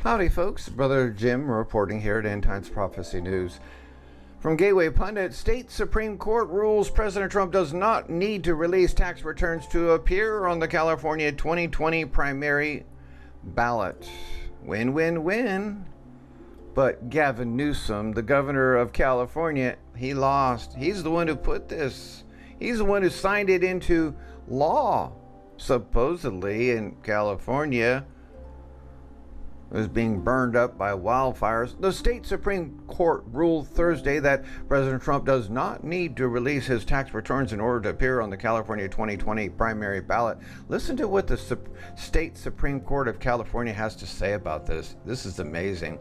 Howdy folks, Brother Jim reporting here at End Times Prophecy News. From Gateway Pundit, State Supreme Court rules President Trump does not need to release tax returns to appear on the California 2020 primary ballot. Win, win, win. But Gavin Newsom, the governor of California, he lost. He's the one who put this. He's the one who signed it into law. Supposedly in California, is being burned up by wildfires. The state Supreme Court ruled Thursday that President Trump does not need to release his tax returns in order to appear on the California 2020 primary ballot. Listen to what the state Supreme Court of California has to say about this. This is amazing.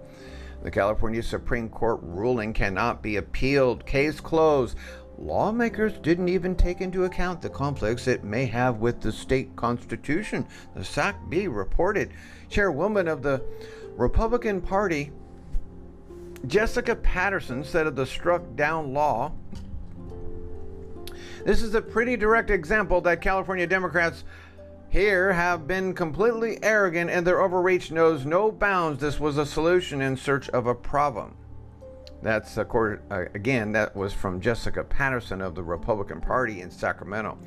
The California Supreme Court ruling cannot be appealed. Case closed. Lawmakers didn't even take into account the conflicts it may have with the state constitution, the SAC-B reported. Chairwoman of the Republican Party, Jessica Patterson, said of the struck-down law, "This is a pretty direct example that California Democrats here have been completely arrogant and their overreach knows no bounds. This was a solution in search of a problem." That's again, that was from Jessica Patterson of the Republican Party in Sacramento.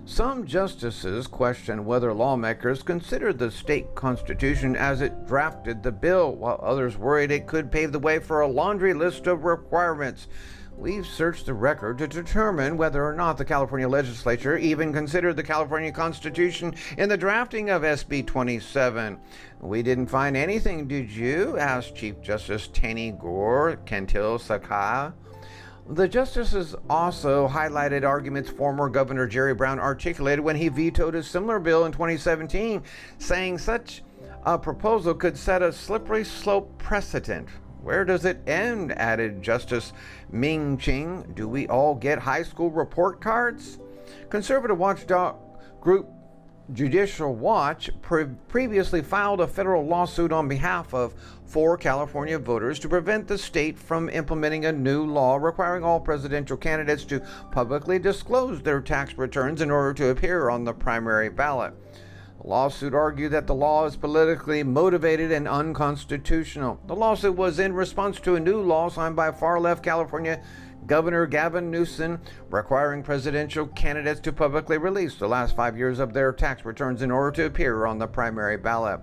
Some justices questioned whether lawmakers considered the state constitution as it drafted the bill, while others worried it could pave the way for a laundry list of requirements. We've searched the record to determine whether or not the California legislature even considered the California Constitution in the drafting of SB 27. "We didn't find anything, did you?" asked Chief Justice Tanny Gore, Cantil-Sakauye. The justices also highlighted arguments former Governor Jerry Brown articulated when he vetoed a similar bill in 2017, saying such a proposal could set a slippery slope precedent. "Where does it end?" added Justice Ming Ching. "Do we all get high school report cards?" Conservative watchdog group Judicial Watch previously filed a federal lawsuit on behalf of 4 California voters to prevent the state from implementing a new law requiring all presidential candidates to publicly disclose their tax returns in order to appear on the primary ballot. The lawsuit argued that the law is politically motivated and unconstitutional. The lawsuit was in response to a new law signed by far-left California Governor Gavin Newsom requiring presidential candidates to publicly release the last 5 years of their tax returns in order to appear on the primary ballot.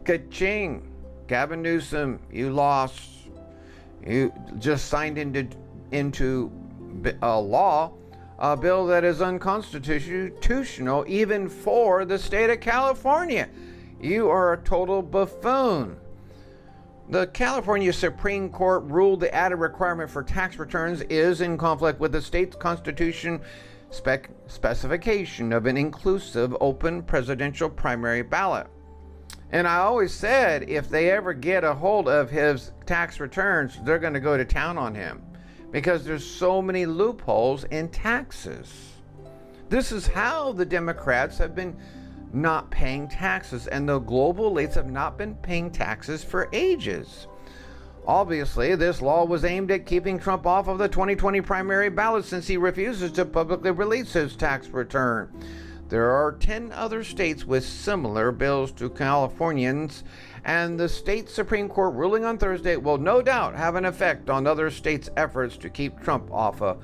Ka-ching! Gavin Newsom, you lost. You just signed into a law, a bill that is unconstitutional even for the state of California. You are a total buffoon. The California Supreme Court ruled the added requirement for tax returns is in conflict with the state's constitution specification of an inclusive, open presidential primary ballot. And I always said if they ever get a hold of his tax returns, they're going to go to town on him because there's so many loopholes in taxes. This is how the Democrats have been not paying taxes, and the global elites have not been paying taxes for ages. Obviously, this law was aimed at keeping Trump off of the 2020 primary ballot since he refuses to publicly release his tax return. There are 10 other states with similar bills to Californians, and the state Supreme Court ruling on Thursday will no doubt have an effect on other states' efforts to keep Trump off of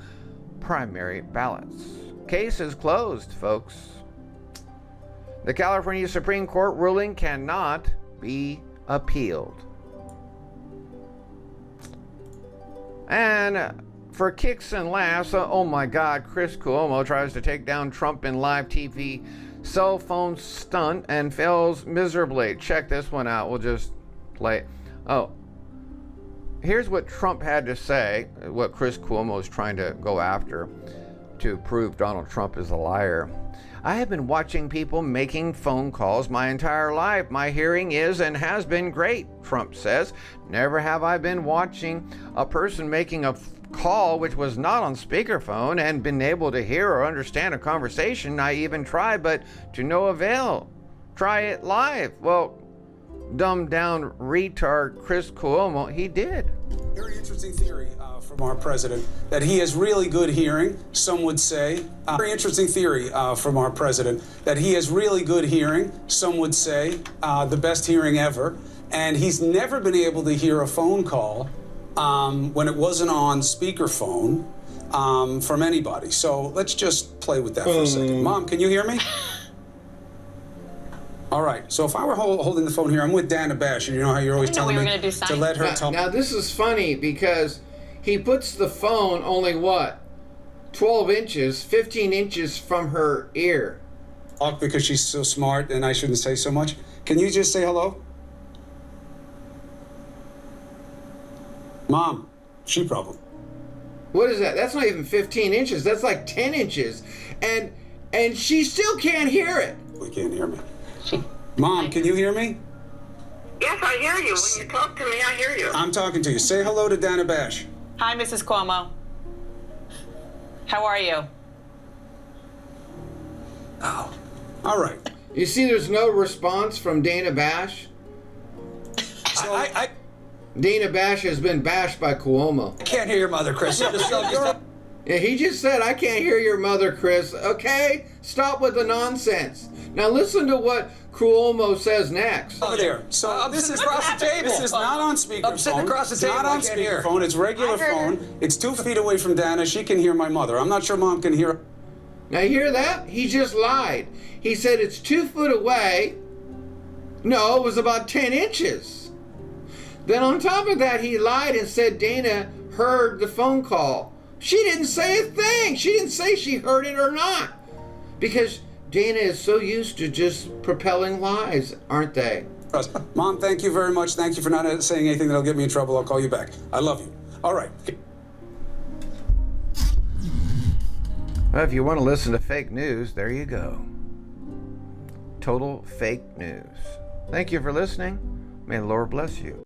primary ballots. Case is closed, folks. The California Supreme Court ruling cannot be appealed. And for kicks and laughs, oh my God, Chris Cuomo tries to take down Trump in live TV cell phone stunt and fails miserably. Check this one out. We'll just play it. Oh, here's what Trump had to say, what Chris Cuomo is trying to go after to prove Donald Trump is a liar. "I have been watching people making phone calls my entire life. My hearing is and has been great," Trump says. "Never have I been watching a person making a call which was not on speakerphone and been able to hear or understand a conversation. I even tried, but to no avail. Try it live." Well, dumbed down retard Chris Cuomo, he did. Very interesting theory from our president that he has really good hearing, some would say. Very interesting theory from our president that he has really good hearing, some would say, the best hearing ever. And he's never been able to hear a phone call when it wasn't on speakerphone from anybody. So let's just play with that for a second. Mom, can you hear me? All right. So if I were holding the phone here, I'm with Dana Bash, and you know how you're always telling me to let her tell. Now this is funny because he puts the phone only what? 12 inches, 15 inches from her ear. Talk because she's so smart and I shouldn't say so much. Can you just say hello? Mom, she problem. What is that? That's not even 15 inches. That's like 10 inches. And she still can't hear it. We can't hear me. Mom, can you hear me? Yes, I hear you. When you talk to me, I hear you. I'm talking to you. Say hello to Dana Bash. Hi, Mrs. Cuomo. How are you? Oh. All right. You see there's no response from Dana Bash? So Dana Bash has been bashed by Cuomo. I can't hear your mother, Chris. Yeah, he just said, I can't hear your mother, Chris. Okay? Stop with the nonsense. Now listen to what Cuomo says next. over there. So I'm this sitting is across the table. This is not on speakerphone. I'm sitting across the It's table. not I on can't hear. speakerphone. It's regular phone. It's 2 feet away from Dana. She can hear my mother. I'm not sure Mom can hear. Now you hear that? He just lied. He said it's 2 foot away. No, it was about 10 inches. Then on top of that, he lied and said Dana heard the phone call. She didn't say a thing. She didn't say she heard it or not. Because Dana is so used to just propelling lies, aren't they? Mom, thank you very much. Thank you for not saying anything that'll get me in trouble. I'll call you back. I love you. All right. Well, if you want to listen to fake news, there you go. Total fake news. Thank you for listening. May the Lord bless you.